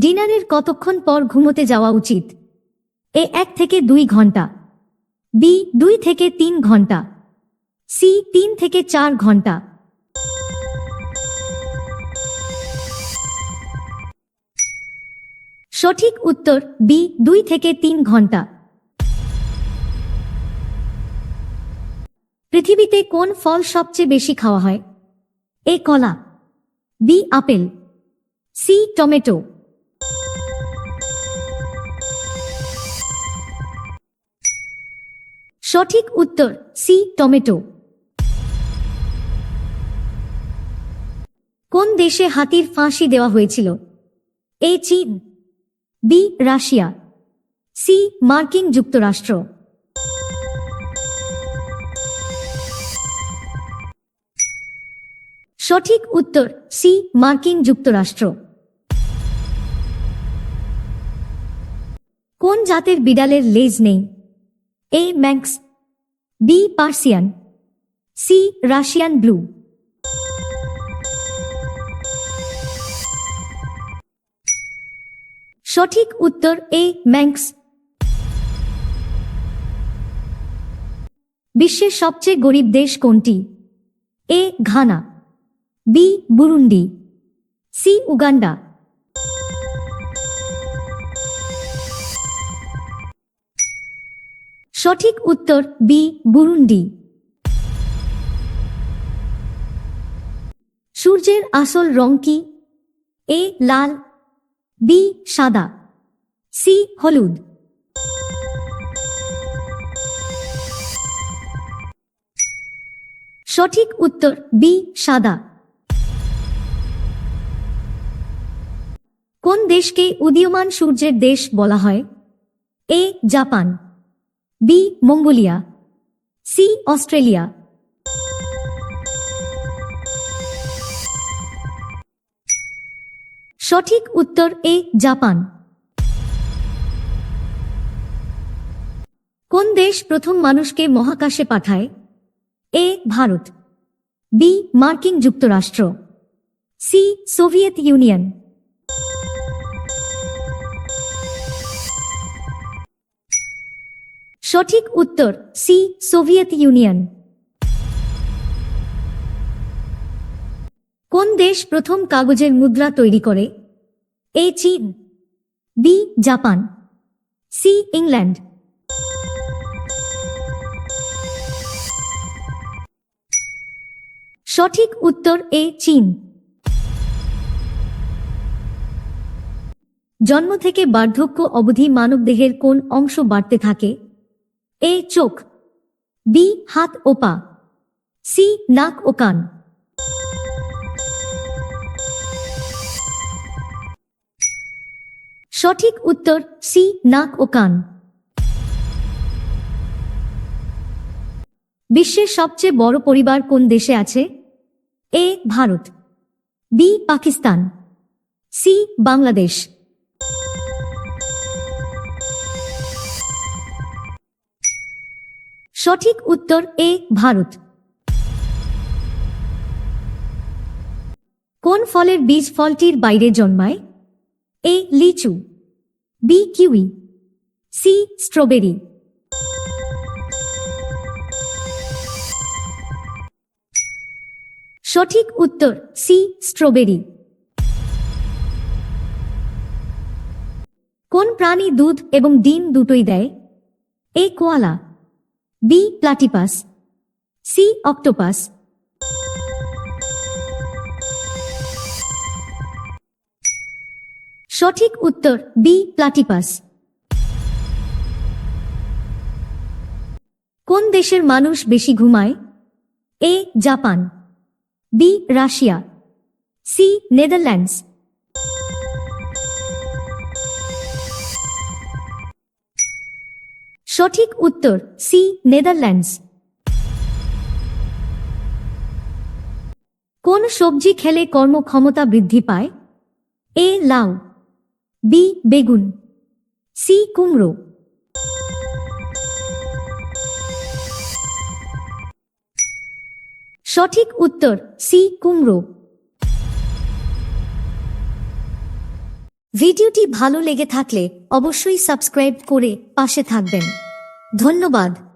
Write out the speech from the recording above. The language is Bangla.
ডিনারের কতক্ষণ পর ঘুমোতে যাওয়া উচিত? এ 1 থেকে 2 ঘন্টা, বি 2 থেকে 3 ঘন্টা, সি 3 থেকে 4 ঘন্টা। সঠিক উত্তর বি 2 থেকে 3 ঘন্টা। পৃথিবীতে কোন ফল সবচেয়ে বেশি খাওয়া হয়? এ কলা, বি আপেল, সি টমেটো। সঠিক উত্তর সি টমেটো। কোন দেশে হাতির ফাঁসি দেওয়া হয়েছিল? এ চীন, বি রাশিয়া, সি মার্কিন যুক্তরাষ্ট্র। সঠিক উত্তর সি মার্কিন যুক্তরাষ্ট্র। কোন জাতের বিড়ালের লেজ নেই? A Manx, B Persian, C Russian Blue. সঠিক উত্তর এ ম্যাঙ্ক্স। বিশ্বের সবচেয়ে গরিব দেশ কোনটি? A Ghana, B Burundi, C Uganda. সঠিক উত্তর বি বুরুন্ডি। সূর্যের আসল রং কি? এ লাল, বি সাদা, সি হলুদ। সঠিক উত্তর বি সাদা। কোন দেশকে উদীয়মান সূর্যের দেশ বলা হয়? A Japan, B Mongolia, C Australia. সঠিক উত্তর এ জাপান। কোন দেশ প্রথম মানুষকে মহাকাশে পাঠায়? এ ভারত, বি মার্কিন যুক্তরাষ্ট্র, সি সোভিয়েত ইউনিয়ন। সঠিক উত্তর সি সোভিয়েত ইউনিয়ন। কোন দেশ প্রথম কাগজের মুদ্রা তৈরি করে? এ চীন, বি জাপান, সি ইংল্যান্ড। সঠিক উত্তর এ চীন। জন্ম থেকে বার্ধক্য অবধি মানবদেহের কোন অংশ বাড়তে থাকে? এ চোখ, বি হাত ও পা, সি নাক ও কান। সঠিক উত্তর সি নাক ও কান। বিশ্বের সবচেয়ে বড় পরিবার কোন দেশে আছে? এ ভারত, বি পাকিস্তান, সি বাংলাদেশ। সঠিক উত্তর এ ভারত। কোন ফলের বীজ ফলটির বাইরে জন্মায়? এ লিচু, বি কিউই, সি স্ট্রবেরি। সঠিক উত্তর সি স্ট্রবেরি। কোন প্রাণী দুধ এবং ডিম দুটোই দেয়? A koala, B platypus, C octopus. সঠিক উত্তর বি প্লাটিপাস। কোন দেশের মানুষ বেশি ঘুমায়? A Japan, B Russia, C Netherlands. সঠিক উত্তর সি নেদারল্যান্ডস। কোন সবজি খেলে কর্মক্ষমতা বৃদ্ধি পায়? এ লাউ, বি বেগুন, সি কুমড়ো। সঠিক উত্তর সি কুমড়ো। ভিডিওটি ভালো লেগে থাকলে অবশ্যই সাবস্ক্রাইব করে পাশে থাকবেন। ধন্যবাদ।